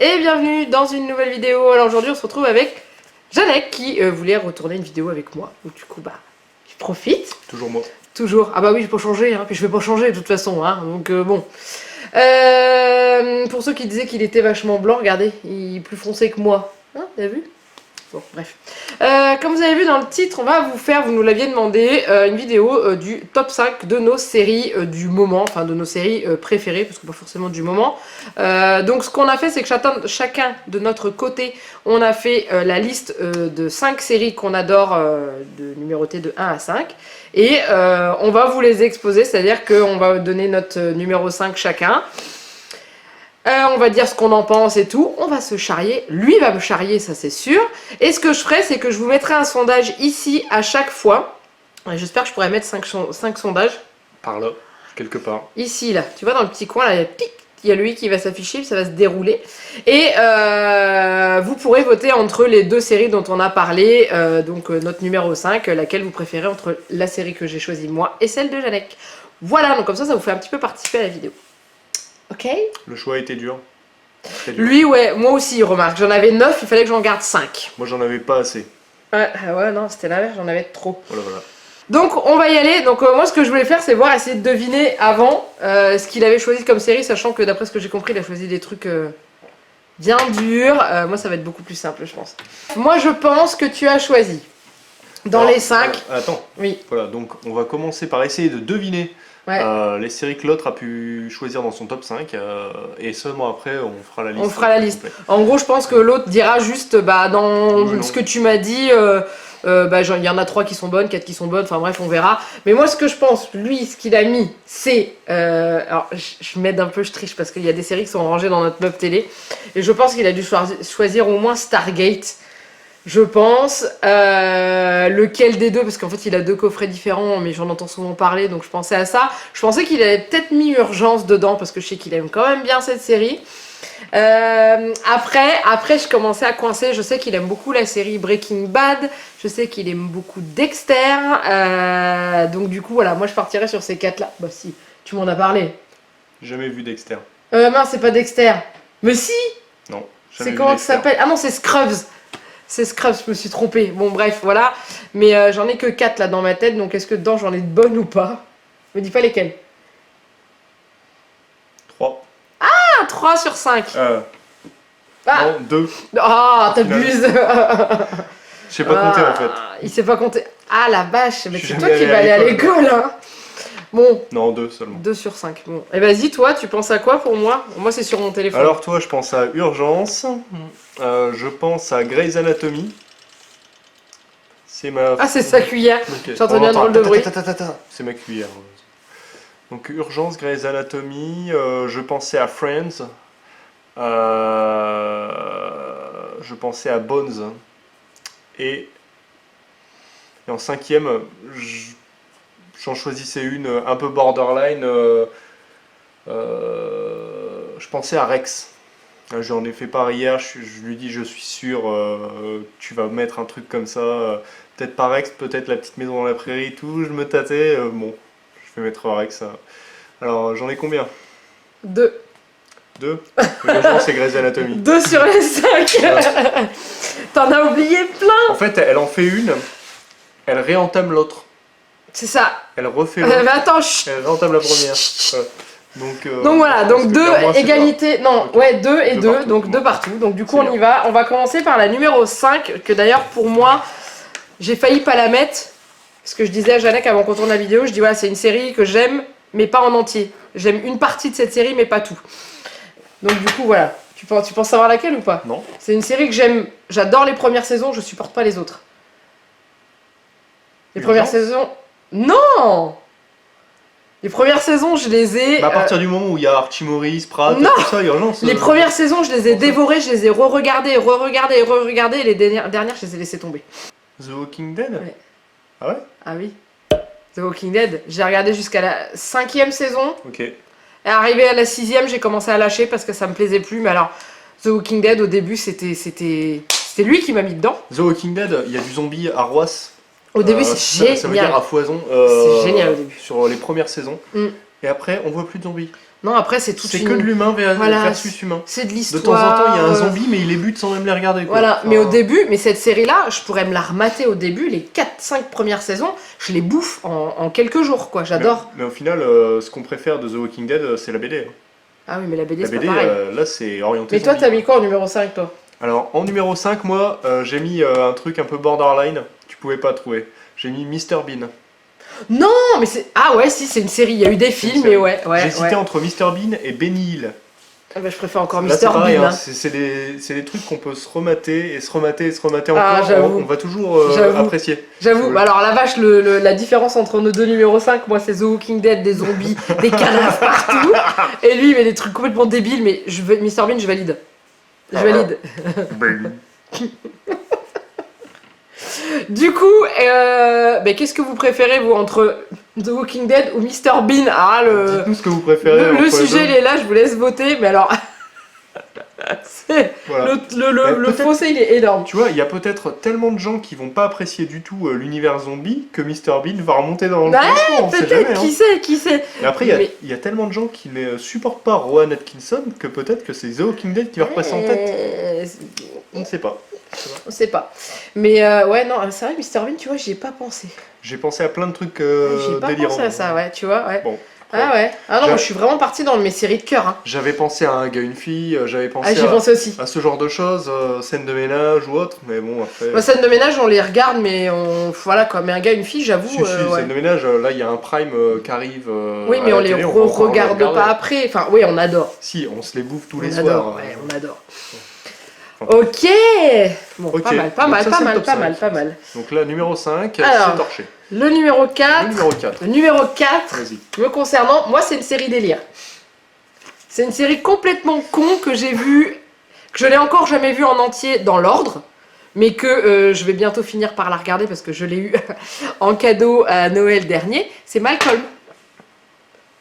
et bienvenue dans une nouvelle vidéo. Alors aujourd'hui on se retrouve avec Janek qui voulait retourner une vidéo avec moi. Donc du coup je profite. Toujours moi. Toujours. Ah bah oui, je peux changer, hein. Puis je vais pas changer de toute façon, hein. Donc bon. Pour ceux qui disaient qu'il était vachement blanc, regardez, il est plus foncé que moi. Hein, t'as vu? Bon, bref. Comme vous avez vu dans le titre, on va vous nous l'aviez demandé, une vidéo du top 5 de nos séries du moment, enfin de nos séries préférées, parce que pas forcément du moment. Donc ce qu'on a fait, c'est que chacun de notre côté, on a fait la liste de 5 séries qu'on adore, numérotées de 1 à 5. Et on va vous les exposer, c'est-à-dire qu'on va donner notre numéro 5 chacun. On va dire ce qu'on en pense et tout, on va se charrier, lui va me charrier, ça c'est sûr. Et ce que je ferai, c'est que je vous mettrai un sondage ici à chaque fois. J'espère que je pourrai mettre 5 sondages. Par là, quelque part. Ici, là, tu vois dans le petit coin, là, il y a lui qui va s'afficher, ça va se dérouler. Et vous pourrez voter entre les deux séries dont on a parlé, donc notre numéro 5, laquelle vous préférez entre la série que j'ai choisie moi et celle de Janek. Voilà, donc comme ça vous fait un petit peu participer à la vidéo. Ok. Le choix a été dur. Lui, ouais, moi aussi, remarque. J'en avais 9, il fallait que j'en garde 5. Moi, j'en avais pas assez. Ouais, non, c'était l'inverse, j'en avais trop. Voilà. Donc, on va y aller. Donc, moi, ce que je voulais faire, c'est essayer de deviner avant ce qu'il avait choisi comme série, sachant que d'après ce que j'ai compris, il a choisi des trucs bien durs. Moi, ça va être beaucoup plus simple, je pense. Moi, je pense que tu as choisi dans les 5. Attends. Oui. Voilà, donc on va commencer par essayer de deviner. Ouais. Les séries que l'autre a pu choisir dans son top 5 et seulement après on fera la liste. On fera la liste. En gros, je pense que l'autre dira juste dans ce que tu m'as dit, il y en a 3 qui sont bonnes, 4 qui sont bonnes, enfin bref, on verra. Mais moi, ce que je pense, lui, ce qu'il a mis, c'est... alors, je m'aide un peu, je triche parce qu'il y a des séries qui sont rangées dans notre meuble télé. Et je pense qu'il a dû choisir au moins Stargate. Je pense, lequel des deux, parce qu'en fait il a 2 coffrets différents, mais j'en entends souvent parler, donc je pensais à ça. Je pensais qu'il avait peut-être mis Urgence dedans, parce que je sais qu'il aime quand même bien cette série. Après je commençais à coincer, je sais qu'il aime beaucoup la série Breaking Bad, je sais qu'il aime beaucoup Dexter, donc du coup voilà, moi je partirais sur ces 4 là. Bah si, tu m'en as parlé. Jamais vu Dexter. Mince, c'est pas Dexter. Mais si. Non. C'est comment ça s'appelle? Ah non, c'est Scrubs. C'est Scrubs, je me suis trompée. Bon, bref, voilà. Mais j'en ai que 4 là dans ma tête, donc est-ce que dedans j'en ai de bonnes ou pas? Me dis pas lesquelles. 3. Ah, 3 sur 5. Non, 2. Ah, t'abuses. Je sais pas compter en fait. Il sait pas compter. Ah la vache, mais c'est toi jamais qui vas aller à l'école, hein. Bon. Non, 2 seulement. 2 sur 5. Bon. Et vas-y, toi, tu penses à quoi pour moi? Moi, c'est sur mon téléphone. Alors, toi, je pense à Urgence. Je pense à Grey's Anatomy. C'est ma. Ah, c'est sa cuillère. Okay. J'ai entendu un drôle de bruit. C'est ma cuillère. Donc, Urgence, Grey's Anatomy. Je pensais à Friends. Je pensais à Bones. Et en 5ème, j'en choisissais une un peu borderline. Je pensais à Rex. J'en ai fait part hier, je lui dis je suis sûr tu vas mettre un truc comme ça. Peut-être pas Rex, peut-être la petite maison dans la prairie, tout. Je me tâtais. Bon, je vais mettre Rex. Alors j'en ai combien? 2. 2. L'urgence c'est Grey's Anatomy. 2 sur les 5. T'en as oublié plein. En fait, elle en fait une, elle réentame l'autre. C'est ça. Elle refait l'autre. Mais attends, chut. Elle réentame la première. Donc voilà, donc 2 égalité. Non, okay. Ouais, 2 et 2, partout. donc 2 partout. Donc du coup, on y va. On va commencer par la numéro 5, que d'ailleurs, pour moi, j'ai failli pas la mettre. Parce que je disais à Janek avant qu'on tourne la vidéo, je dis voilà, c'est une série que j'aime, mais pas en entier. J'aime une partie de cette série, mais pas tout. Donc du coup, voilà. Tu penses savoir laquelle ou pas? Non. C'est une série que j'aime. J'adore les premières saisons, je supporte pas les autres. Les premières saisons. Non! Les premières saisons, je les ai... À partir du moment où il y a Archie Morris, Pratt, non, tout ça, Urgence... Les premières saisons, je les ai dévorées, je les ai re-regardées, et les dernières, je les ai laissées tomber. The Walking Dead? Ouais. Ah ouais? Ah oui. The Walking Dead, j'ai regardé jusqu'à la 5e saison. Ok. Et arrivé à la 6e, j'ai commencé à lâcher parce que ça me plaisait plus. Mais alors, The Walking Dead, au début, c'était lui qui m'a mis dedans. The Walking Dead, il y a du zombie à Roisse. Au début, c'est génial. Ça veut dire à foison. C'est génial au début. Sur les premières saisons. Et après, on voit plus de zombies. Non, après, c'est toute C'est une... que de l'humain Voilà, versus humain. C'est de De l'histoire. temps en temps, il y a un zombie, mais il les bute sans même les regarder. Quoi. Voilà, Enfin, mais au début, mais cette série-là, je pourrais me la remater au début, les 4-5 premières saisons, je les bouffe en quelques jours, quoi, j'adore. Mais au final, ce qu'on préfère de The Walking Dead, c'est la BD. Hein. Ah oui, mais la BD, La c'est pas BD, pareil. là, c'est orienté Mais toi, zombie, t'as quoi. mis quoi en numéro 5, toi? Alors, en numéro 5, moi, j'ai mis un truc un peu borderline. Tu pouvais pas trouver. J'ai mis Mr Bean. Non, mais c'est... Ah ouais, si, c'est une série, il y a eu des C'est une films, série. mais ouais, J'ai ouais. hésité entre Mr Bean et Benny Hill. Ah bah, je préfère encore Là, Mr. c'est pareil, Bean. hein, Hein. c'est des trucs qu'on peut se remater et se remater et se remater Ah, encore. j'avoue. On va toujours J'avoue. apprécier. J'avoue, Ouais. bah alors la vache, la différence entre nos deux numéros 5, moi c'est The Walking Dead, des zombies, des cadavres partout, et lui il met des trucs complètement débiles, mais Mr. Bean, je valide. Je valide. Ben, Du coup, bah, qu'est-ce que vous préférez vous entre The Walking Dead ou Mr. Bean? Ah, dites-nous ce que vous préférez. le entre les sujet deux. il est là, je vous laisse voter, mais alors... Voilà. le peut-être- fossé il est énorme. Tu vois, il y a peut-être tellement de gens qui vont pas apprécier du tout l'univers zombie que Mr Bean va remonter dans le Ouais, classement, on sait Peut-être, jamais. Hein. qui sait. Et après, Mais- il y a tellement de gens qui ne supportent pas Rowan Atkinson que peut-être que c'est The Walking Dead qui va repasser en tête. On ne sait pas. On sait pas. Mais ouais, non, c'est vrai, Mr. Bean, tu vois, j'y ai pas pensé. J'ai pensé à plein de trucs J'ai pas délirants. pensé à ça, ouais, tu vois, ouais. Bon. Ah ouais. Ah non, J'ai- moi, je suis vraiment partie dans mes séries de cœur. Hein. J'avais pensé à un gars, une fille, j'avais pensé Ah, j'y ai pensé aussi. à ce genre de choses, scène de ménage ou autre, mais bon, après. Moi, scène de ménage, on les regarde, mais voilà quoi. Mais un gars, une fille, j'avoue. Si, ouais. scène de ménage, là il y a un prime qui arrive. Oui, à mais la on les télé, va encore les regarde regarder. pas après. Enfin, oui, on adore. Si, on se les bouffe tous On les adore, soirs. ouais, on adore. Enfin. Ok. Bon, Ok, pas mal, pas donc mal, ça, pas c'est le mal, top pas 5. mal, pas mal. Donc là, numéro 5, Alors. c'est torché. Le numéro 4. Le numéro 4, Le numéro 4. vas-y. Me concernant, moi c'est une série délire. C'est une série complètement con que j'ai vue, que je n'ai encore jamais vue en entier dans l'ordre, mais que je vais bientôt finir par la regarder parce que je l'ai eu en cadeau à Noël dernier. C'est Malcolm.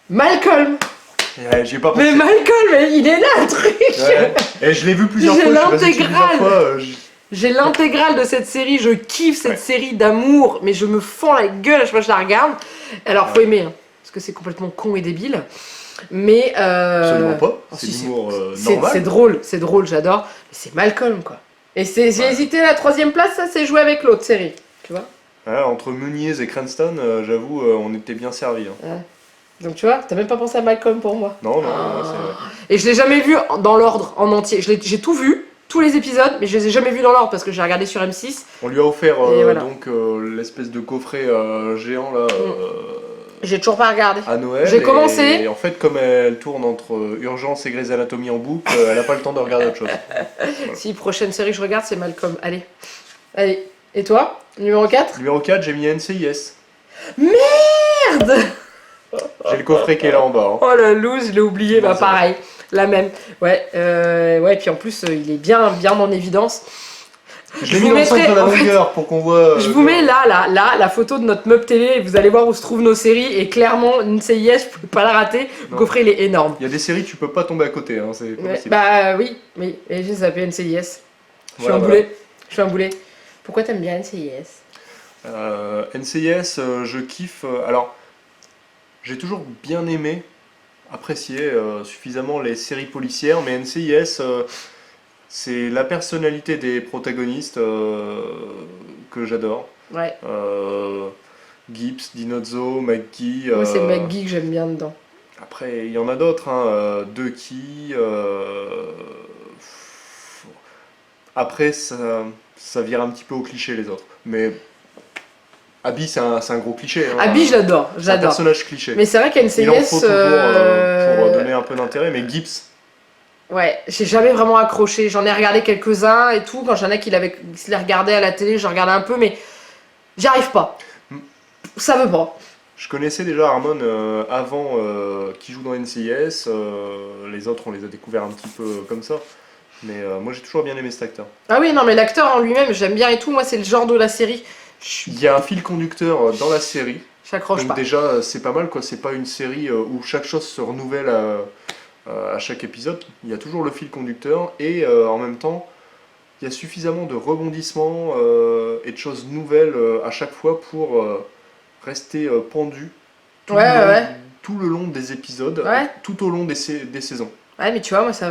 Malcolm. J'y ai pas pensé. Mais Malcolm, mais il est là le truc. Ouais. Et je l'ai vu plusieurs J'ai fois, je suis passé dessus plusieurs l'intégrale. fois. J'ai l'intégrale de cette série, je kiffe cette Ouais. série d'amour, mais je me fends la gueule à chaque fois que je la regarde. Alors faut Ouais. aimer, hein, parce que c'est complètement con et débile. Mais Absolument pas, Ah, c'est si, l'humour c'est normal. c'est drôle, j'adore. Mais c'est Malcolm quoi. Et j'ai Ouais. hésité la 3ème place, ça c'est joué avec l'autre série, tu vois. Ouais, entre Muniz et Cranston, j'avoue, on était bien servis. Hein. Donc tu vois, t'as même pas pensé à Malcolm pour moi. Non, non, Ah. c'est... Et je l'ai jamais vu dans l'ordre en entier. J'ai tout vu, tous les épisodes, mais je les ai jamais vus dans l'ordre parce que j'ai regardé sur M6. On lui a offert Et voilà. donc l'espèce de coffret géant là J'ai toujours pas regardé. à Noël. J'ai commencé. Et en fait, comme elle tourne entre Urgence et Grey's Anatomy en boucle, elle a pas le temps de regarder autre chose. Si, prochaine série que je regarde, c'est Malcolm. Allez. Allez. Et toi? Numéro 4? Numéro 4, j'ai mis NCIS. Merde! J'ai le coffret qui est là en bas. Hein. Oh la loose, je l'ai oublié. Bah Bon, pareil. La même. Ouais. Ouais, puis en plus, il est bien en évidence. Je l'ai Je mis vous dans le sens mettrai- de la en fait, longueur pour qu'on voit. Je vous mets là, la photo de notre meuble télé et vous allez voir où se trouvent nos séries. Et clairement, une CIS, vous pouvez pas la rater. Le Non. coffret, il est énorme. Il y a des séries, tu peux pas tomber à côté. Hein, c'est pas Ouais, possible. bah oui, et ça s'appelle NCIS. Je suis Voilà, un voilà. boulet. Je suis un boulet. Pourquoi t'aimes bien NCIS? NCIS, je kiffe. Alors, j'ai toujours bien aimé, apprécié suffisamment les séries policières, mais NCIS, c'est la personnalité des protagonistes que j'adore. Ouais. Gibbs, Dinozzo, McGee. Moi, c'est McGee que j'aime bien dedans. Après, il y en a d'autres, hein, Ducky. Après, ça vire un petit peu au cliché les autres. Mais Abby, c'est un gros cliché. Hein. Abby, je l'adore. C'est un J'adore. personnage cliché. Mais c'est vrai qu'NCIS. Il en faut toujours pour donner un peu d'intérêt, mais Gibbs, Ouais, j'ai jamais vraiment accroché. J'en ai regardé quelques-uns et tout. Quand j'en ai qui les regardaient à la télé, je regardais un peu, mais j'y arrive pas. Ça veut pas. je connaissais déjà Harmon avant qui joue dans NCIS. Les autres, on les a découverts un petit peu comme ça. Mais moi, j'ai toujours bien aimé cet acteur. Ah oui, non, mais l'acteur en lui-même, j'aime bien et tout. Moi, c'est le genre de la série. Il y a un fil conducteur dans la série. J'accroche Donc pas. déjà, c'est pas mal, quoi. C'est pas une série où chaque chose se renouvelle à chaque épisode. Il y a toujours le fil conducteur et en même temps, il y a suffisamment de rebondissements et de choses nouvelles à chaque fois pour rester pendu tout Ouais, le long, ouais. tout le long des épisodes, Ouais. tout au long des saisons. Ouais, mais tu vois, moi, ça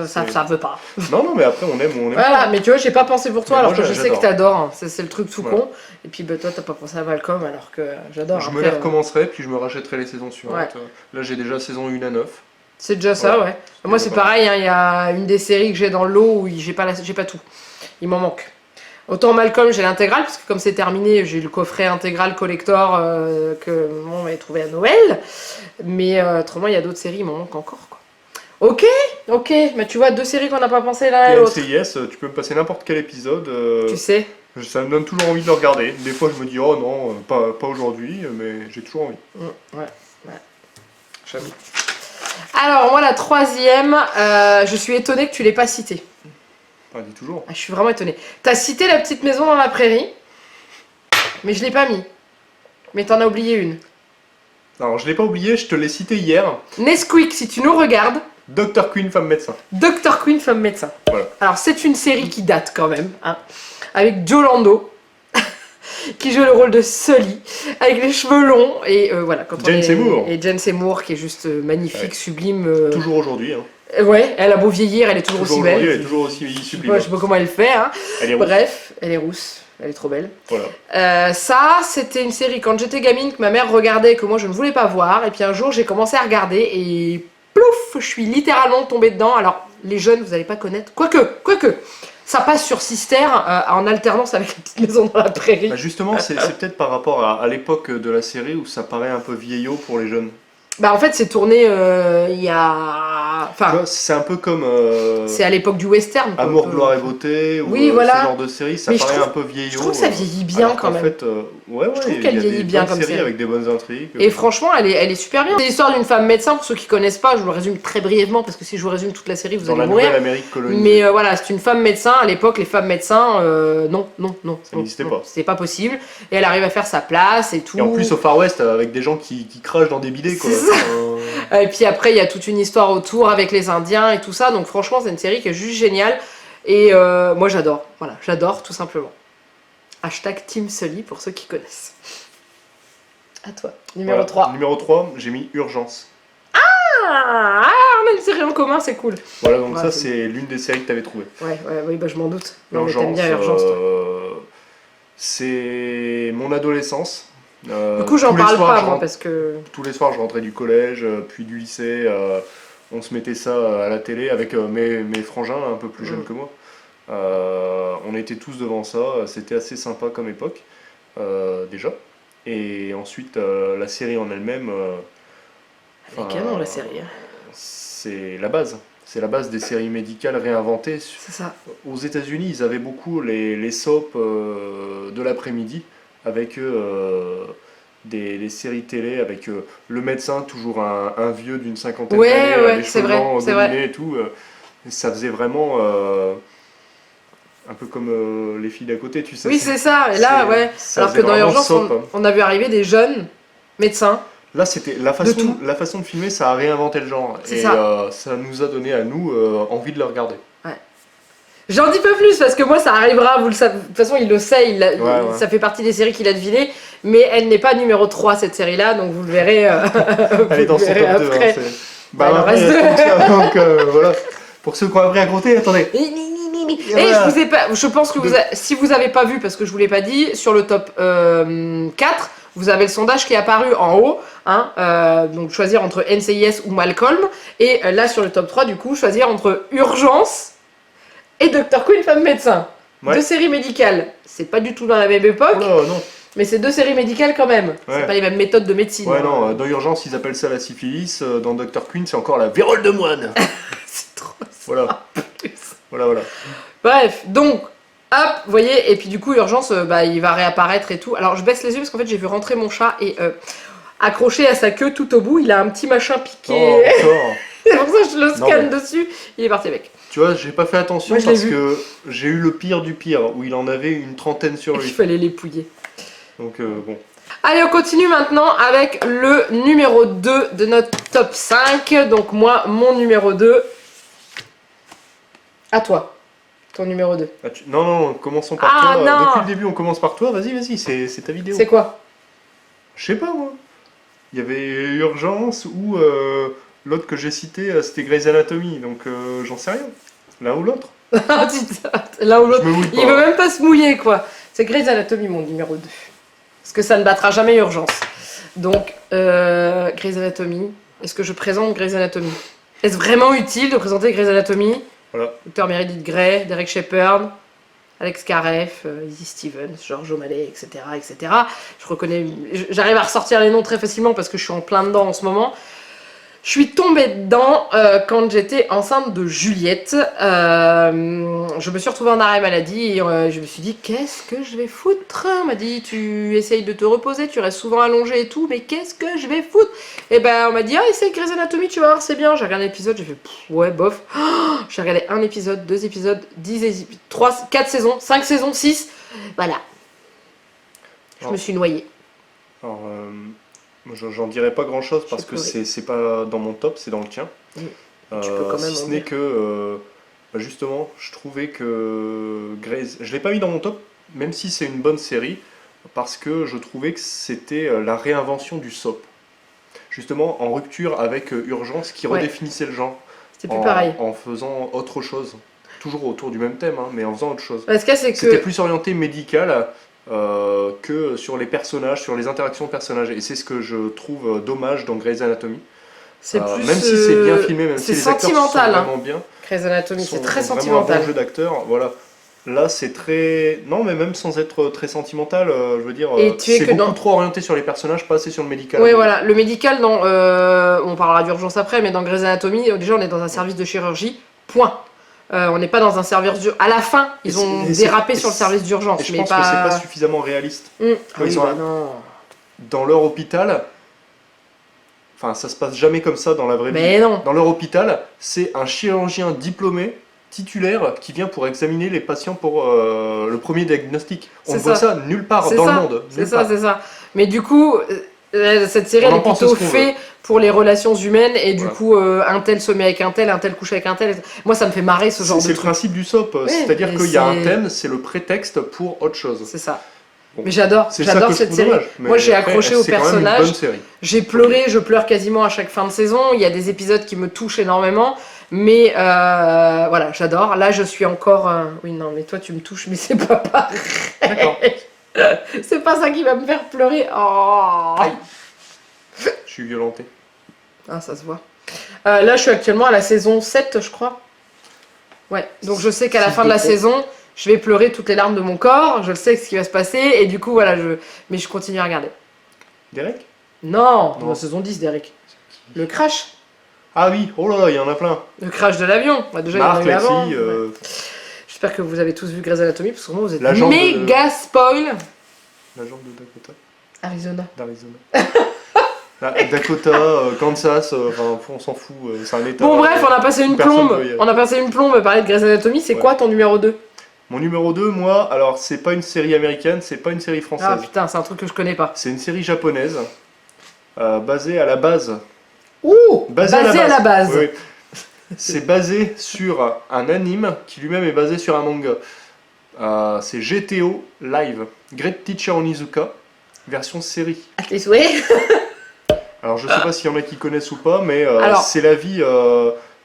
veut pas. Non, mais après, on aime. Voilà, mais tu vois, j'ai pas pensé pour toi, Mais alors moi, que je sais j'adore. que t'adores. Hein. C'est le truc tout Voilà. con. Et puis, bah, toi, t'as pas pensé à Malcolm, alors que j'adore. Je me Après, les recommencerai, puis je me rachèterai les saisons suivantes. Ouais. Là, j'ai déjà saison 1 à 9. c'est déjà ça, Voilà. ouais. Moi, c'est pareil, hein, il y a une des séries que j'ai dans le lot où j'ai pas tout. Il m'en manque. Autant Malcolm, j'ai l'intégrale, parce que comme c'est terminé, j'ai eu le coffret intégral collector que on m'avait trouvé à Noël. Mais autrement, il y a d'autres séries, il m'en manque encore, quoi. Ok, mais tu vois, 2 séries qu'on n'a pas pensé l'un à Et l'autre. NCIS, tu peux me passer n'importe quel épisode. Tu sais. Ça me donne toujours envie de le regarder. Des fois, je me dis, oh non, pas aujourd'hui, mais j'ai toujours envie. Ouais. J'avoue. Alors, moi, la 3e, je suis étonnée que tu l'aies pas citée. Enfin, dis toujours. Je suis vraiment étonnée. T'as cité La Petite Maison dans la Prairie, mais je l'ai pas mis. Mais t'en as oublié une. Alors, je l'ai pas oublié, je te l'ai cité hier. Nesquik, si tu nous regardes, Dr. Queen, femme médecin. Dr. Queen, femme médecin. Voilà. Alors, c'est une série qui date quand même, hein, avec Joe Lando, qui joue le rôle de Sully, avec les cheveux longs, et voilà. Jane Seymour. Et Jane Seymour, qui est juste magnifique, Ouais. sublime. Toujours aujourd'hui. Hein. Ouais, elle a beau vieillir, elle est toujours aussi belle. aujourd'hui, elle est toujours aussi sublime. Ouais, je sais pas comment elle fait, hein. Elle est rousse. Bref, elle est rousse, elle est trop belle. Voilà. Ça, c'était une série quand j'étais gamine que ma mère regardait et que moi je ne voulais pas voir. Et puis un jour, j'ai commencé à regarder et plouf, je suis littéralement tombée dedans. Alors, les jeunes, vous n'allez pas connaître. Quoique, ça passe sur Sister en alternance avec La Petite Maison dans la Prairie. Bah justement, c'est peut-être par rapport à l'époque de la série où ça paraît un peu vieillot pour les jeunes. Bah en fait, c'est tourné il y a... Tu Enfin, vois, c'est un peu comme c'est à l'époque du western. quoi, Amour, un peu. gloire et beauté, ou Oui, voilà. ce genre de série, ça Mais je paraît trouve- un peu vieillot. Je trouve que ça vieillit bien alors quand qu'en même. fait, ouais, Je trouve il qu'elle y a vieillit des bien bonnes comme séries série. avec des bonnes intrigues. Et franchement, elle est super bien. C'est l'histoire d'une femme médecin, pour ceux qui connaissent pas, je vous le résume très brièvement, parce que si je vous résume toute la série, vous dans allez la mourir. Nouvelle-Amérique colonisée. Mais voilà, c'est une femme médecin. À l'époque, les femmes médecins, non. Ça n'existait pas. C'était pas possible. Et elle arrive à faire sa place et tout. Et en plus au Far West, avec des gens qui crachent dans des bidets, quoi. C'est ça. Et puis après, il y a toute une histoire autour avec les Indiens et tout ça. Donc franchement, c'est une série qui est juste géniale. Et moi, j'adore. Voilà, j'adore tout simplement. Hashtag Team Sully pour ceux qui connaissent. À toi. Numéro 3. Numéro 3, j'ai mis Urgence. Ah, on a une série en commun, c'est cool. Voilà, donc Ouais, ça, c'est- c'est l'une des séries que tu avais trouvées. Oui, bah, je m'en doute. Non, mais t'aimes Urgence, bien Urgence, toi. c'est mon adolescence. Du coup, j'en tous les parle soirs, pas, je moi, rentre- parce que... Tous les soirs, je rentrais du collège, puis du lycée. On se mettait ça à la télé avec mes frangins un peu plus jeunes que moi. On était tous devant ça. C'était assez sympa comme époque, déjà. Et ensuite, la série en elle-même, Elle est canon, la série. Hein. c'est la base. C'est la base des séries médicales réinventées. C'est ça. Aux États-Unis, ils avaient beaucoup les soaps de l'après-midi avec des séries télé avec le médecin, toujours un vieux d'une cinquantaine Ouais, d'années, ouais, les c'est cheveux vrai, blancs c'est dominés et tout. Et ça faisait vraiment un peu comme les filles d'à côté, tu sais. Oui, c'est ça. Et là, ouais. ça Alors que faisait dans vraiment Urgence, soap, hein. on a vu arriver des jeunes médecins. Là, c'était tout. la façon de filmer, ça a réinventé le genre. C'est Et ça. ça nous a donné à nous envie de le regarder. J'en dis pas plus parce que moi ça arrivera, vous le savez. De toute façon, il le sait, Ouais. ça fait partie des séries qu'il a deviné. Mais elle n'est pas numéro 3 cette série-là, donc vous le verrez. Elle est dans son top 2. après. Bah, il en après, reste deux. donc, voilà. Pour ceux qui ont appris à compter, attendez. Et voilà. je vous ai pas, je pense que si vous avez pas vu, parce que je vous l'ai pas dit, sur le top 4, vous avez le sondage qui est apparu en haut, hein, donc choisir entre NCIS ou Malcolm, et là sur le top 3, du coup, choisir entre Urgence et Dr. Queen, femme médecin. Ouais. 2 séries médicales, c'est pas du tout dans la même époque, Oh là, non. mais c'est 2 séries médicales quand même. Ouais. C'est pas les mêmes méthodes de médecine. Ouais, hein. non, dans Urgence, ils appellent ça la syphilis. Dans Dr. Queen, c'est encore la vérole de moine. C'est trop Voilà. Voilà. Bref, donc, hop, vous voyez, et puis du coup, Urgence, il va réapparaître et tout. Alors, je baisse les yeux parce qu'en fait, j'ai vu rentrer mon chat et accroché à sa queue tout au bout, il a un petit machin piqué. Oh, encore. C'est pour ça que je le Non, scanne mais- dessus. Il est parti avec. Tu vois, j'ai pas fait attention Moi, je l'ai parce vu. que j'ai eu le pire du pire, où il en avait une trentaine sur Il lui. fallait l'épouiller. Donc, bon. Allez, on continue maintenant avec le numéro 2 de notre top 5. Donc, moi, mon numéro 2. À toi. Ton numéro 2. Ah, non, commençons par Ah, toi. non. Depuis le début, on commence par toi. Vas-y, c'est ta vidéo. C'est quoi? Je sais pas, moi. Il y avait Urgence ou l'autre que j'ai cité, c'était Grey's Anatomy, donc j'en sais rien. L'un ou l'autre. L'un ou Je l'autre. me mouille Il pas. veut même pas se mouiller, quoi. C'est Grey's Anatomy, mon numéro 2. Parce que ça ne battra jamais Urgence. Donc, Grey's Anatomy. Est-ce que je présente Grey's Anatomy? Est-ce vraiment utile de présenter Grey's Anatomy? Voilà. Docteur Meredith Grey, Derek Shepherd, Alex Kareff, Izzy Stevens, George O'Malley, etc., etc. Je reconnais, j'arrive à ressortir les noms très facilement parce que je suis en plein dedans en ce moment. Je suis tombée dedans quand j'étais enceinte de Juliette. Je me suis retrouvée en arrêt maladie et je me suis dit, qu'est-ce que je vais foutre? On m'a dit, tu essayes de te reposer, tu restes souvent allongée et tout, mais qu'est-ce que je vais foutre? Et ben on m'a dit, ah, essaye Grey's Anatomy, tu vas voir, c'est bien. J'ai regardé l'épisode, j'ai fait, ouais, bof. Oh, j'ai regardé un épisode, 2 épisodes, 10 épisodes, 3, 4 saisons, 5 saisons, 6. Voilà. Je me suis noyée. Alors, moi, j'en dirais pas grand chose parce que pleuré. c'est pas dans mon top, c'est dans le tien. Oui. Tu peux quand même si en ce n'est dire. que, justement, je trouvais que Grey's. Je l'ai pas mis dans mon top, même si c'est une bonne série, parce que je trouvais que c'était la réinvention du soap. Justement, en rupture avec Urgence qui Ouais. redéfinissait le genre. C'était plus pareil. En faisant autre chose. Toujours autour du même thème, hein, mais en faisant autre chose. Parce que c'est C'était que. plus orienté médical que sur les personnages, sur les interactions de personnages. Et c'est ce que je trouve dommage dans Grey's Anatomy. C'est plus. Même si c'est bien filmé, même si c'est les acteurs sont sentimental, hein. vraiment bien, Grey's Anatomy, sont c'est très vraiment un sentimental. bon jeu d'acteur, voilà. Là, c'est très... Non, mais même sans être très sentimental, je veux dire, Et tu es c'est que beaucoup dans- trop orienté sur les personnages, pas assez sur le médical. Oui, voilà. Le médical, dans, on parlera d'urgence après, mais dans Grey's Anatomy, déjà, on est dans un service de chirurgie, point. On n'est pas dans un service d'urgence. À la fin, ils ont dérapé sur le service Et d'urgence, je mais pense pas. que c'est pas suffisamment réaliste. Ah Quand oui, ils sont bah là. non. Dans leur hôpital, enfin, ça se passe jamais comme ça dans la vraie vie. Mais non. Dans leur hôpital, c'est un chirurgien diplômé, titulaire, qui vient pour examiner les patients pour le premier diagnostic. On C'est ne voit ça. ça nulle part C'est dans ça. le monde. C'est Nulle ça, part. c'est ça. Mais du coup, cette série, On elle en est pense plutôt ce qu'on faite pour les relations humaines et du Voilà. coup, un tel se met avec un tel couche avec un tel. Moi, ça me fait marrer ce genre C'est de le truc. principe du soap, Oui, c'est-à-dire mais qu'il y a un c'est- thème, c'est le prétexte pour autre chose. C'est ça. Bon. Mais j'adore C'est ça j'adore que je cette trouve série. dommage. Mais Moi, j'ai après, accroché au c'est quand même une personnage. bonne série. J'ai pleuré, je pleure quasiment à chaque fin de saison. Il y a des épisodes qui me touchent énormément. Mais voilà, j'adore. Là, je suis encore. Oui, non, mais toi, tu me touches, mais c'est pas pareil. D'accord. C'est pas ça qui va me faire pleurer. Oh. Aïe. Je suis violenté. Ah, ça se voit. Là, je suis actuellement à la saison 7, je crois. Ouais, donc je sais qu'à la Six fin de de la trop. saison, je vais pleurer toutes les larmes de mon corps. Je le sais ce qui va se passer. Et du coup, voilà, mais je continue à regarder. Derek? Non, Non. la saison 10, Derek. Le crash. Ah oui, oh là là, il y en a plein. Le crash de l'avion. Bah, déjà, Marc, il y en a eu avant. Lexi, Ouais. J'espère que vous avez tous vu Grey's Anatomy, parce que vraiment, vous êtes L'agent méga spoil. l'agent de Dakota, Arizona. d'Arizona. Ah, Dakota, Kansas, enfin, on s'en fout, c'est un état. Bon, bref, on a passé une Personne plombe. peut y aller. On a passé une plombe à parler de Grey's Anatomy. C'est Ouais. quoi ton numéro 2? Mon numéro 2, moi, alors c'est pas une série américaine, c'est pas une série française. Ah putain, c'est un truc que je connais pas. C'est une série japonaise, basée à la base. Ouh, Basée basé à la base. Oui, oui. C'est basé sur un anime qui lui-même est basé sur un manga. C'est GTO Live, Great Teacher Onizuka, version série. À tes souhaits. Alors je sais pas s'il y en a qui connaissent ou pas, mais Alors- c'est la vie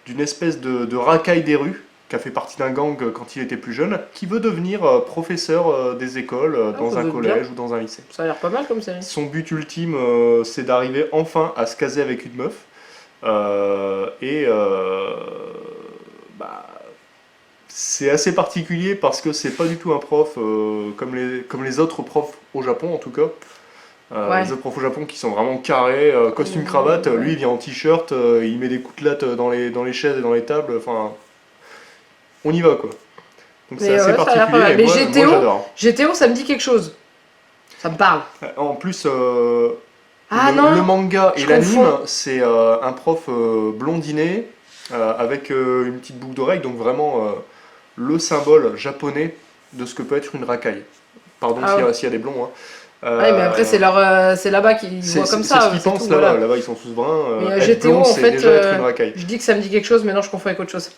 d'une espèce de racaille des rues, qui a fait partie d'un gang quand il était plus jeune, qui veut devenir professeur des écoles dans ça un doit être collège ou dans un lycée. Ça a l'air pas mal comme série. Son but ultime, c'est d'arriver enfin à se caser avec une meuf. Bah, c'est assez particulier parce que c'est pas du tout un prof comme les autres profs au Japon en tout cas. Ouais. Les autres profs au Japon qui sont vraiment carrés, costume cravate, Ouais. lui il vient en t-shirt, il met des coutelas dans les chaises et dans les tables, enfin on y va quoi. Donc c'est Mais assez ouais, ça a l'air pas particulier mal. et Mais moi GTO, j'adore. GTO, ça me dit quelque chose. Ça me parle. En plus, Ah le non. manga et je l'anime, confonds. c'est un prof blondiné avec une petite boucle d'oreille, donc vraiment le symbole japonais de ce que peut être une racaille. Pardon Ah ouais. s'il y a des blonds. Hein. Ouais, mais après, c'est là-bas qu'ils voient comme ça. C'est ce qu'ils c'est pensent tout, là-bas. voilà. Là-bas, ils sont tous bruns. Mais Être GTO, blond, en c'est fait, déjà être une racaille. je dis que ça me dit quelque chose, mais non, je confonds avec autre chose.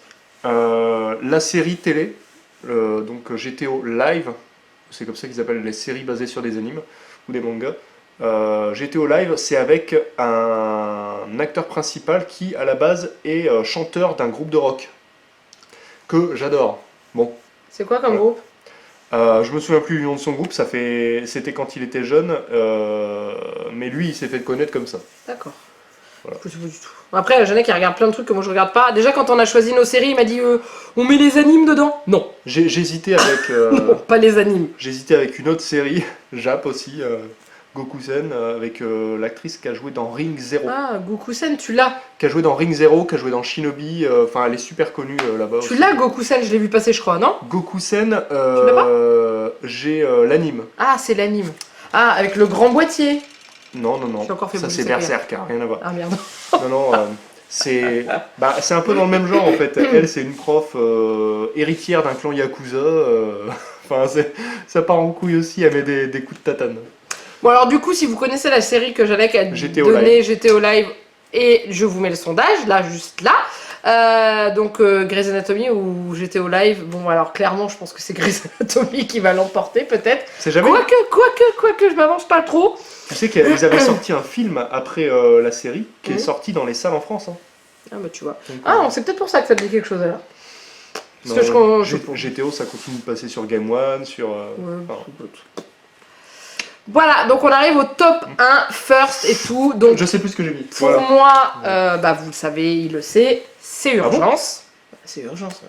La série télé, donc GTO Live, c'est comme ça qu'ils appellent les séries basées sur des animes ou des mangas. GTO Live, c'est avec un acteur principal qui, à la base, est chanteur d'un groupe de rock que j'adore. Bon, C'est quoi comme Ouais. groupe? je me souviens plus du nom de son groupe, c'était quand il était jeune, mais lui, il s'est fait connaître comme ça. D'accord. Voilà. Je sais pas du tout. Après, Janek, il regarde plein de trucs que moi je regarde pas. Déjà, quand on a choisi nos séries, il m'a dit on met les animes dedans. Non, J'hésitais avec, non, pas les animes. j'hésitais avec une autre série, Jap aussi, Gokusen, avec l'actrice qui a joué dans Ring Zero. Ah, Gokusen, tu l'as. Qui a joué dans Ring Zero, qui a joué dans Shinobi, enfin elle est super connue là-bas. Tu aussi. l'as, Gokusen, je l'ai vu passer, je crois, non? Gokusen, l'as j'ai l'anime. Ah, c'est l'anime. Ah, avec le grand boîtier. Non, non, non. J'ai encore fait Ça bouger c'est ça, Berserk, hein, rien à voir. Ah merde. Non, non, c'est un peu dans le même genre en fait. Elle, c'est une prof héritière d'un clan Yakuza. Enfin, ça part en couille aussi, elle met des coups de tatane. Bon, alors du coup, si vous connaissez la série que Janek a GTO donnée, GTO Live, et je vous mets le sondage, là, juste là. Donc, Grey's Anatomy ou GTO Live. Bon, alors clairement, je pense que c'est Grey's Anatomy qui va l'emporter, peut-être. C'est jamais. Quoique, je m'avance pas trop. Tu sais qu'ils avaient sorti un film après la série qui est sorti dans les salles en France. Hein. Ah, bah tu vois. Donc, Ah, c'est peut-être pour ça que ça te dit quelque chose, alors. Parce que GTO, ça continue de passer sur Game One, sur. Ouais, enfin, voilà, donc on arrive au top 1, first et tout. Donc, je sais plus ce que j'ai mis. pour Voilà. moi, bah vous le savez, il le sait, c'est Ah bon urgence. C'est urgence.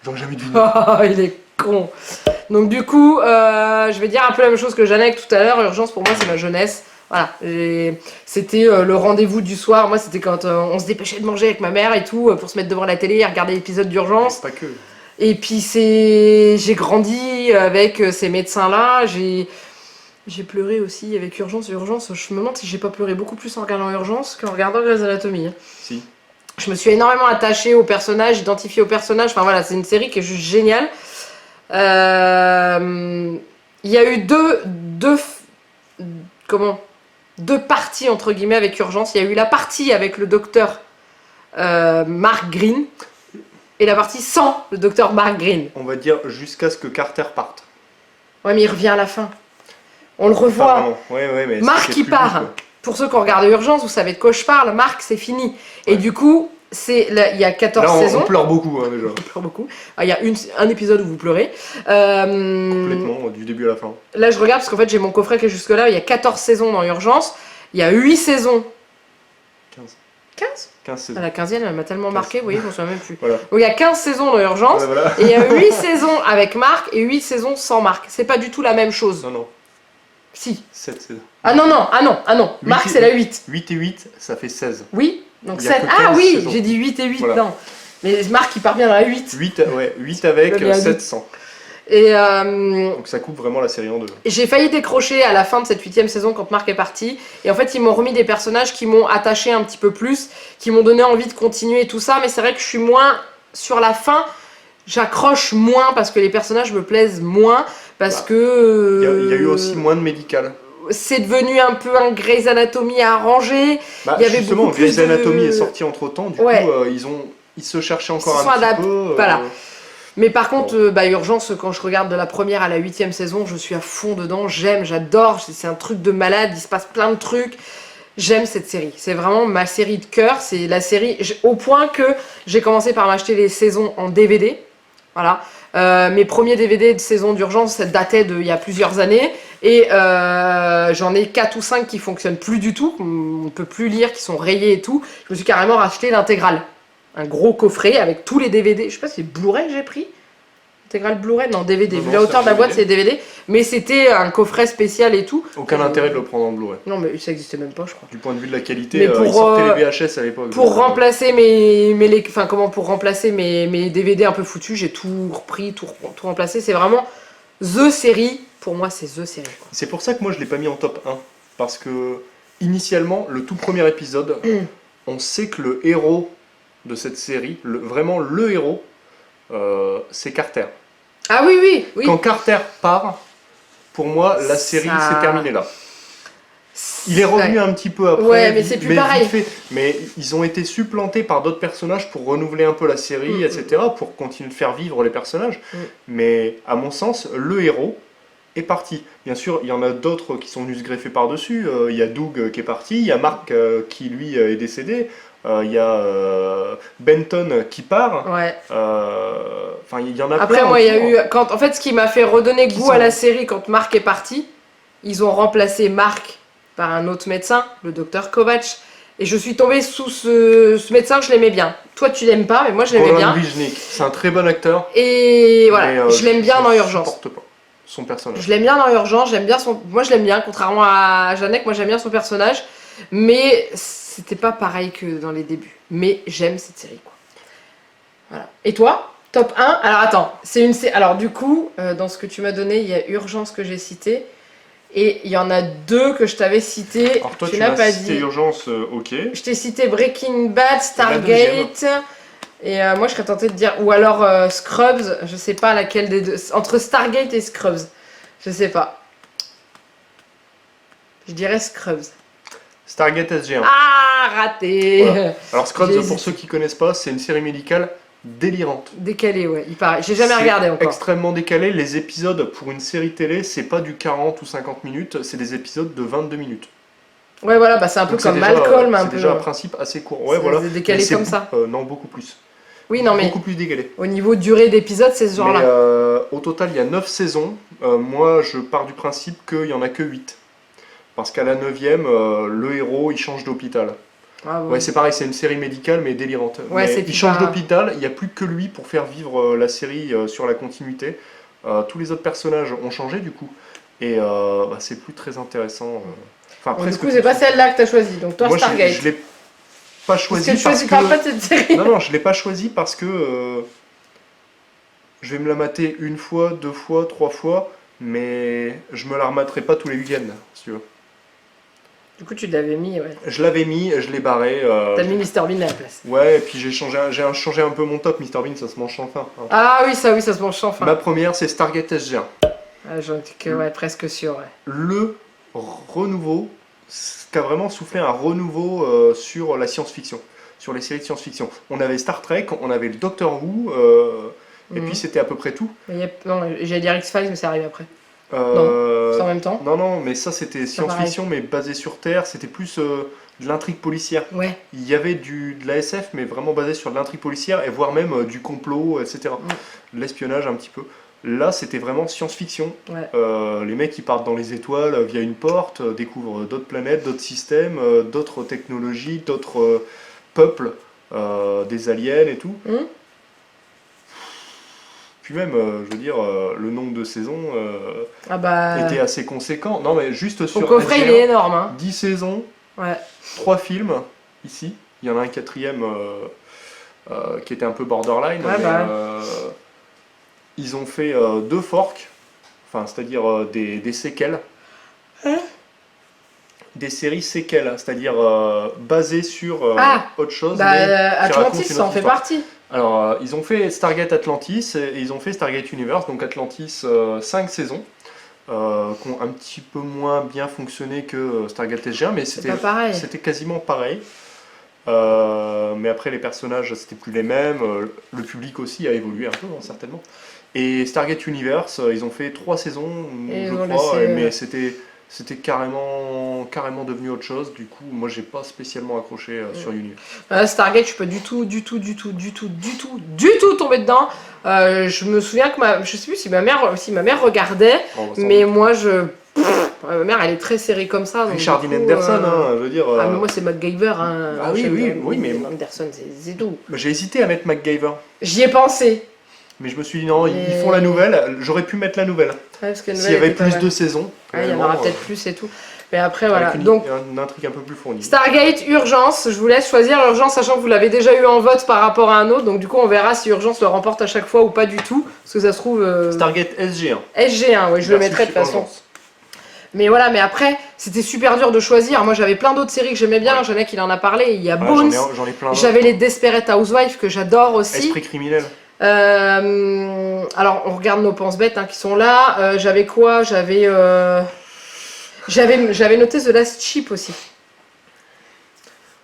J'aurais jamais dû. Oh, il est con. Donc du coup, je vais dire un peu la même chose que Janek tout à l'heure. Urgence pour moi, c'est ma jeunesse. Voilà, c'était le rendez-vous du soir. Moi, c'était quand on se dépêchait de manger avec ma mère et tout pour se mettre devant la télé et regarder l'épisode d'urgence. Pas que. Et puis j'ai grandi avec ces médecins-là. J'ai pleuré aussi avec Urgence. Urgence, je me demande si j'ai pas pleuré beaucoup plus en regardant Urgence qu'en regardant Grey's Anatomy. Si. Je me suis énormément attachée aux personnages, identifiée aux personnages. Enfin voilà, c'est une série qui est juste géniale. Il y a eu deux parties entre guillemets avec Urgence. Il y a eu la partie avec le docteur Mark Green et la partie sans le docteur Mark Green. On va dire jusqu'à ce que Carter parte. Ouais, mais il revient à la fin. On le Enfin, revoit. vraiment. Ouais, mais Marc c'est qui plus part. vite, quoi. Pour ceux qui ont regardé Urgence, vous savez de quoi je parle. Marc, c'est fini. Et Ouais. du coup, il y a 14 Là, on saisons. pleure beaucoup hein, déjà. On pleure beaucoup. Ah, il y a un épisode où vous pleurez. Complètement, du début à la fin. Là, je regarde parce qu'en fait, j'ai mon coffret qui est jusque-là. Il y a 14 saisons dans Urgence. Il y a 8 saisons. 15. 15 15 saisons. Ah, la 15e, elle m'a tellement 15. marqué, vous voyez, je m'en souviens même plus. Voilà. Donc, il y a 15 saisons dans Urgence. Voilà. Et il y a 8 saisons avec Marc et 8 saisons sans Marc. C'est pas du tout la même chose. Non, non. Si. 7 saisons. Ah non. Marc, Huit et- c'est la 8. 8 et 8, ça fait 16. Oui, donc Il y a 7. que Ah 15 oui, saisons. j'ai dit 8 et 8, Voilà. non. Mais Marc, il part bien dans la 8. 8 avec bien dit. 700. Et Donc ça coupe vraiment la série en deux. j'ai failli décrocher à la fin de cette 8e saison quand Marc est parti. Et en fait, ils m'ont remis des personnages qui m'ont attaché un petit peu plus, qui m'ont donné envie de continuer et tout ça. Mais c'est vrai que je suis moins sur la fin. J'accroche moins parce que les personnages me plaisent moins. Parce Bah, que. Il y a eu aussi moins de médical. C'est devenu un peu un Grey's Anatomy à arranger. Bah, Il y avait justement, beaucoup plus Grey's de- Anatomy est sorti entre temps, du Ouais. coup ils se cherchaient encore Ils se un sont petit adaptés, peu. voilà. Mais par contre, Urgence, quand je regarde de la première à la 8e saison, je suis à fond dedans, j'adore, c'est un truc de malade, il se passe plein de trucs. J'aime cette série, c'est vraiment ma série de cœur, c'est la série, au point que j'ai commencé par m'acheter les saisons en DVD, voilà. Mes premiers DVD de saison d'Urgence, ça datait d'il y a plusieurs années, et j'en ai 4 ou 5 qui fonctionnent plus du tout, on ne peut plus lire, qui sont rayés et tout. Je me suis carrément racheté l'intégrale. Un gros coffret avec tous les DVD. Je sais pas si c'est Blu-ray que j'ai pris. Intégrale Blu-ray, non, DVD. Non, Vu non, la hauteur de la c'est boîte, DVD. c'est DVD. Mais c'était un coffret spécial et tout. Aucun intérêt de le prendre en Blu-ray. Non, mais ça existait même pas, je crois. Du point de vue de la qualité, Mais pour, ils sortaient les VHS à l'époque. Pour donc, remplacer pour remplacer mes DVD un peu foutus, j'ai tout repris, tout remplacé. C'est vraiment The série. Pour moi, c'est The série. Quoi. C'est pour ça que moi je l'ai pas mis en top 1. Parce que, initialement, le tout premier épisode, on sait que le héros de cette série, vraiment le héros, c'est Carter. Ah oui. Quand Carter part, pour moi, la série Ça- s'est terminée là. Il est revenu un petit peu après. Ouais, mais c'est plus vite pareil. fait. Mais ils ont été supplantés par d'autres personnages pour renouveler un peu la série, etc., pour continuer de faire vivre les personnages. Mais à mon sens, le héros, est parti. Bien sûr, il y en a d'autres qui sont venus se greffer par-dessus. Il y a Doug qui est parti, il y a Mark qui lui est décédé, il y a Benton qui part. Ouais. Enfin, il y en a Après, plein moi, il y a autour. eu. En fait, ce qui m'a fait redonner Qui goût à sont- la série quand Marc est parti, ils ont remplacé Marc par un autre médecin, le docteur Kovacs. Et je suis tombée sous ce médecin, je l'aimais bien. Toi, tu l'aimes pas, mais moi, je l'aimais Goran bien. Wijnik, c'est un très bon acteur. Et voilà, mais, je l'aime bien dans je Urgence. supporte pas son personnage. Je l'aime bien dans Urgence, j'aime bien son. Moi, je l'aime bien, contrairement à Janek, moi, j'aime bien son personnage. Mais c'était pas pareil que dans les débuts. Mais j'aime cette série, quoi. Voilà. Et toi, top 1? Alors attends, alors du coup, dans ce que tu m'as donné, il y a Urgence que j'ai cité. Et il y en a deux que je t'avais cité. Alors toi, tu tu n'as m'as pas cité dit. Urgence, ok. Je t'ai cité Breaking Bad, la deuxième. Stargate. Et moi, je serais tentée de dire. Ou alors Scrubs, je sais pas laquelle des deux. Entre Stargate et Scrubs. Je sais pas. Je dirais Scrubs. Stargate SG1. Ah, raté. Voilà. Alors Scrubs, J'ai pour hésité. ceux qui connaissent pas, c'est une série médicale délirante. Décalé, ouais, il paraît. J'ai jamais C'est regardé encore. extrêmement décalé. Les épisodes pour une série télé, c'est pas du 40 ou 50 minutes, c'est des épisodes de 22 minutes. Ouais, voilà, bah c'est un peu Donc c'est comme déjà, Malcolm, un c'est peu. déjà un principe assez court. Ouais, C'est voilà. décalé Mais c'est comme ça. Non, beaucoup plus. Oui, non, mais Beaucoup plus décalé. au niveau durée d'épisode, c'est ce Mais genre-là. au total, il y a 9 saisons. Moi, je pars du principe qu'il y en a que 8. Parce qu'à la 9e, le héros, il change d'hôpital. Ah, bon. Ouais, c'est pareil, c'est une série médicale, mais délirante. Ouais, Mais c'est il plus change pas- d'hôpital, il n'y a plus que lui pour faire vivre la série sur la continuité. Tous les autres personnages ont changé, du coup. Et c'est plus très intéressant. Enfin, Bon, du presque coup, c'est tout. pas celle-là que t'as choisie. Donc toi, Moi, Stargate. je l'ai pas Parce choisi que tu parce choisis que... pas de cette série. Non, je l'ai pas choisi parce que je vais me la mater une fois, 2 fois, 3 fois, mais je me la rematerai pas tous les week-ends, si tu veux. Du coup, tu l'avais mis, ouais. Je l'avais mis, je l'ai barré. T'as mis Mr Bean à la place. Ouais, et puis j'ai changé un peu mon top. Mr Bean, ça se mange sans fin. Hein. Ah oui, ça se mange sans fin. Ma première, c'est Stargate SG1. Ah, j'en étais que, ouais, presque sûr, ouais. Le renouveau, ce qui a vraiment soufflé un renouveau sur la science-fiction, sur les séries de science-fiction. On avait Star Trek, on avait le Doctor Who, et Mhm. puis c'était à peu près tout. Mais non, j'allais dire X-Files, mais c'est arrivé après. Euh, C'est en même temps. non, mais ça c'était C'est pareil. science-fiction, mais basé sur Terre. C'était plus de l'intrigue policière. Ouais. Il y avait de la SF, mais vraiment basé sur de l'intrigue policière, et voire même du complot, etc. De l'espionnage un petit peu. Là, c'était vraiment science-fiction. Ouais. Les mecs, ils partent dans les étoiles via une porte, découvrent d'autres planètes, d'autres systèmes, d'autres technologies, d'autres peuples, des aliens et tout. Mhm. Puis même, je veux dire, le nombre de saisons Ah bah. était assez conséquent. Non, mais juste Son sur coffret, il SG1, est énorme, hein. 10 saisons, Ouais. 3 films, ici. Il y en a un quatrième qui était un peu borderline. Ouais, mais, bah. ils ont fait 2 forks, enfin, c'est-à-dire des séquelles. Hein? Des séries séquelles, c'est-à-dire basées sur autre chose. Bah, mais qui racontent Atlantis, une ça en autre fait histoire. partie. Alors, ils ont fait Stargate Atlantis et ils ont fait Stargate Universe, donc Atlantis 5 saisons, qui ont un petit peu moins bien fonctionné que Stargate SG1, mais C'est pas pareil. c'était quasiment pareil. Mais après, les personnages, c'était plus les mêmes, le public aussi a évolué un peu, hein, certainement. Et Stargate Universe, ils ont fait 3 saisons, Et je ils ont crois, laissé, mais c'était carrément devenu autre chose. Du coup, moi, j'ai pas spécialement accroché sur Universe. Stargate, je suis pas du tout tombée dedans. Je me souviens que je sais plus si ma mère regardait, Oh, bah, ça, mais moi ma mère elle est très serrée comme ça. Donc, Richard du Dean coup, Anderson, hein, je veux dire. Ah mais moi c'est MacGyver. Hein. Ah oui, J'aime oui, bien, oui, mais- Anderson c'est tout. J'ai hésité à mettre MacGyver, J'y ai pensé. mais je me suis dit non, ils Mais- font la nouvelle. J'aurais pu mettre la nouvelle. Ouais, parce que la S'il y nouvelle avait était pas plus mal. de saisons, Ouais, il y en réellement, aura peut-être plus et tout. Mais après voilà. avec Donc une intrigue un peu plus fournie. Stargate, Urgence, je vous laisse choisir Urgence, sachant que vous l'avez déjà eu en vote par rapport à un autre, donc du coup on verra si Urgence le remporte à chaque fois ou pas du tout, parce que ça se trouve Stargate SG1. SG1, ouais, je le Versus mettrai de toute façon. Urgence. Mais voilà, mais après, c'était super dur de choisir. Moi j'avais plein d'autres séries que j'aimais bien, Ouais. Janek il en a parlé, il y a Ouais, Bones, j'en ai plein. d'autres. j'avais les Desperate Housewives que j'adore aussi. Esprit criminel. Alors on regarde nos pense-bêtes qui sont là. J'avais quoi? J'avais noté The Last Ship aussi.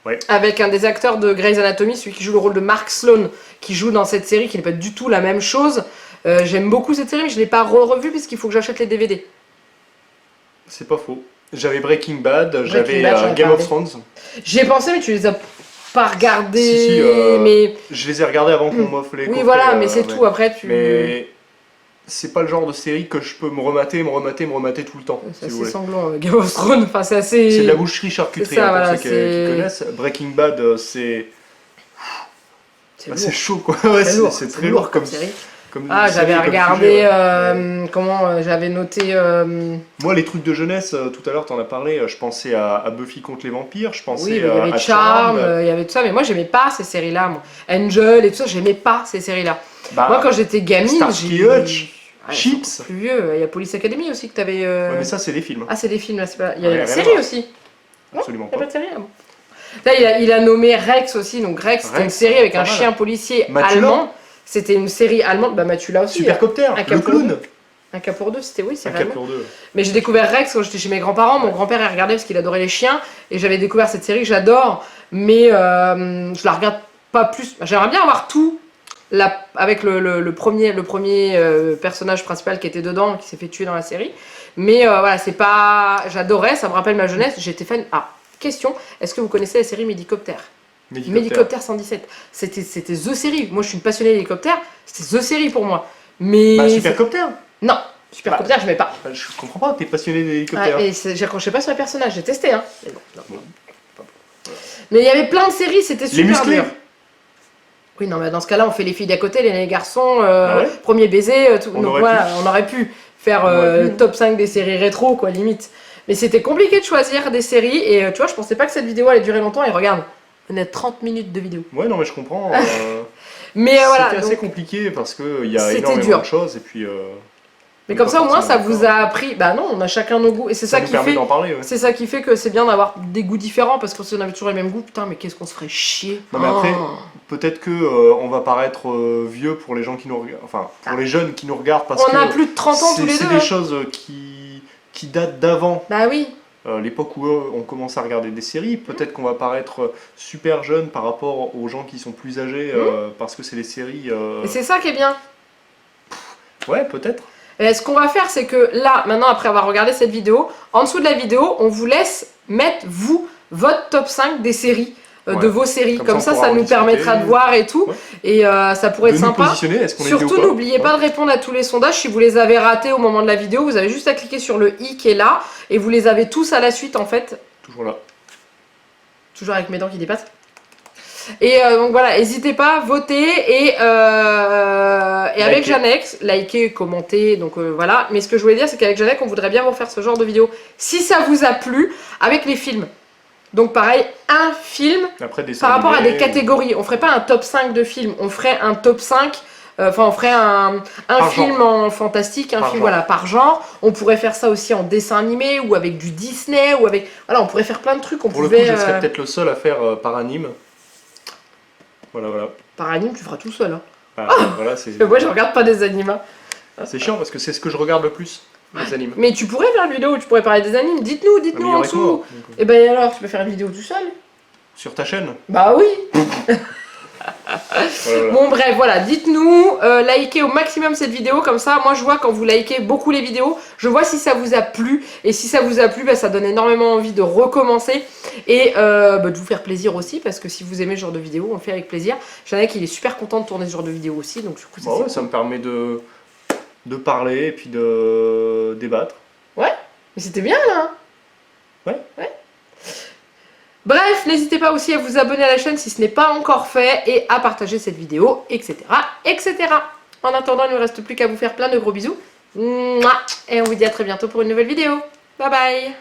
Ouais. Avec un des acteurs de Grey's Anatomy, celui qui joue le rôle de Mark Sloan, qui joue dans cette série, qui n'est pas du tout la même chose. J'aime beaucoup cette série, mais je ne l'ai pas revue parce qu'il faut que j'achète les DVD. C'est pas faux. J'avais Breaking Bad, j'avais Bad, j'en ai Game parlé. of Thrones. J'y ai pensé, mais tu les as pas regardés. Si, mais Je les ai regardés avant qu'on m'offre les oui, coffrets, voilà, mais c'est tout. Après, tu. Mais c'est pas le genre de série que je peux me remater tout le temps, C'est si vous assez voulez. sanglant, Game of Thrones. Enfin, c'est assez. C'est de la boucherie charcuterie, C'est ça, hein, pour voilà, ceux qui c'est- connaissent. Breaking Bad, c'est C'est bah, lourd. c'est chaud, quoi. Ouais, Très lourd, c'est très lourd comme série. Ah, J'avais regardé, j'avais noté. Moi, les trucs de jeunesse, tout à l'heure, t'en as parlé, je pensais à Buffy contre les vampires, je pensais Oui, il y avait à Charm, Charmed. il y avait tout ça, mais moi j'aimais pas ces séries-là. Moi. Angel et tout ça, j'aimais pas ces séries-là. Bah, Moi quand j'étais gamine, Starsky j'ai. Hutch, Ouais, Chips. c'est plus vieux. Il y a Police Academy aussi que t'avais. Ouais, mais ça, c'est des films. Ah, c'est des films là, c'est pas. Il y a Ouais, la rien à série voir. aussi. Absolument Il y a pas. pas de série. Ah bon. Là, il a nommé Rex aussi. Donc Rex, c'était une Rex, série avec pas un mal. chien policier Matula. allemand. C'était une série allemande. Bah Matula aussi. Supercopter, Un cas le pour clown. Un cas pour deux, c'était oui, c'est Un vrai. cap pour deux. Mais j'ai découvert Rex quand j'étais chez mes grands-parents. Mon grand-père il regardait parce qu'il adorait les chiens. Et j'avais découvert cette série que j'adore. Mais je la regarde pas plus. J'aimerais bien avoir tout. Avec le premier personnage principal qui était dedans, qui s'est fait tuer dans la série. Mais voilà, c'est pas. J'adorais, ça me rappelle ma jeunesse. J'étais fan. Ah, question, est-ce que vous connaissez la série Medicopter? Medicopter 117. C'était The série. Moi, je suis une passionnée d'hélicoptère. C'était The série pour moi. Mais. Bah, Supercopter. Non, Supercopter, je mets pas. Bah, je comprends pas, t'es passionné d'hélicoptère. Ouais, et j'accrochais pas sur les personnages, j'ai testé, hein. Mais, non. Mais il y avait plein de séries, c'était Les super musclés. dur. Oui, non, mais dans ce cas-là, on fait les filles d'à côté, les garçons, Ah ouais premier baiser, tout. On Donc aurait voilà, on aurait pu faire On aurait pu. top 5 des séries rétro, quoi, limite. Mais c'était compliqué de choisir des séries, et tu vois, je pensais pas que cette vidéo allait durer longtemps, et regarde, on a 30 minutes de vidéo. Ouais, non, mais je comprends. Mais voilà, C'était assez donc- compliqué parce qu'il y a C'était énormément dur. de choses et puis. mais on comme est ça, pas au moins, ça forcément vous a appris. Bah non, on a chacun nos goûts, et c'est Ça ça nous qui permet fait. d'en parler. Ouais. C'est ça qui fait que c'est bien d'avoir des goûts différents, parce que si on avait toujours les mêmes goûts, putain, mais qu'est-ce qu'on se ferait chier. Non, mais après, Oh. peut-être que on va paraître vieux pour les gens qui nous regardent. Enfin, pour les jeunes qui nous regardent parce On que. a plus de 30 ans tous les C'est deux. des hein. choses qui datent d'avant. Bah oui. L'époque où on commence à regarder des séries, peut-être qu'on va paraître super jeune par rapport aux gens qui sont plus âgés parce que c'est des séries. Et c'est ça qui est bien. Ouais, peut-être. Et ce qu'on va faire, c'est que là, maintenant, après avoir regardé cette vidéo, en dessous de la vidéo, on vous laisse mettre, vous, votre top 5 des séries, de Ouais. vos séries. Comme Comme ça, ça, on ça pourra nous en discuter. permettra de voir et tout. Ouais. Et ça pourrait De être nous sympa. positionner, est-ce qu'on est vieux Surtout, ou pas n'oubliez pas de répondre à tous les sondages. Si vous les avez ratés au moment de la vidéo, vous avez juste à cliquer sur le i qui est là. Et vous les avez tous à la suite, en fait. Toujours là. Toujours avec mes dents qui dépassent. Et donc voilà, n'hésitez pas, votez et avec Likez. Janex, likez, commentez, donc voilà. Mais ce que je voulais dire, c'est qu'avec Janex, on voudrait bien vous faire ce genre de vidéo. Si ça vous a plu, avec les films. Donc pareil, un film Après, des par rapport à des animés, catégories. On ferait pas un top 5 de films, on ferait un top 5... Enfin, on ferait un Par film genre. en fantastique, un Par film genre. voilà, par genre. On pourrait faire ça aussi en dessin animé ou avec du Disney ou avec... Voilà, on pourrait faire plein de trucs. On Pour le pouvait, coup, je serais peut-être le seul à faire par anime. Voilà, voilà. Par anime, tu feras tout seul. Hein. Voilà, c'est Mais moi, je regarde pas des animes. Hein. c'est chiant parce que c'est ce que je regarde le plus, les animes. Mais tu pourrais faire une vidéo où tu pourrais parler des animes. Dites-nous Ah, mais il y en aurait que moi, dessous. donc, Et ben alors, tu peux faire une vidéo tout seul. sur ta chaîne. Bah oui. Voilà. Bon bref, voilà, dites-nous, likez au maximum cette vidéo, comme ça, moi je vois quand vous likez beaucoup les vidéos, je vois si ça vous a plu, et si ça vous a plu, bah, ça donne énormément envie de recommencer, et de vous faire plaisir aussi, parce que si vous aimez ce genre de vidéo, on le fait avec plaisir. Jeannette, il est super content de tourner ce genre de vidéo aussi, donc du coup, Bah ouais, ça me permet de parler et puis de débattre. Mais c'était bien là. Ouais. Bref, n'hésitez pas aussi à vous abonner à la chaîne si ce n'est pas encore fait et à partager cette vidéo, etc. etc. En attendant, il ne me reste plus qu'à vous faire plein de gros bisous. Mouah. Et on vous dit à très bientôt pour une nouvelle vidéo. Bye bye.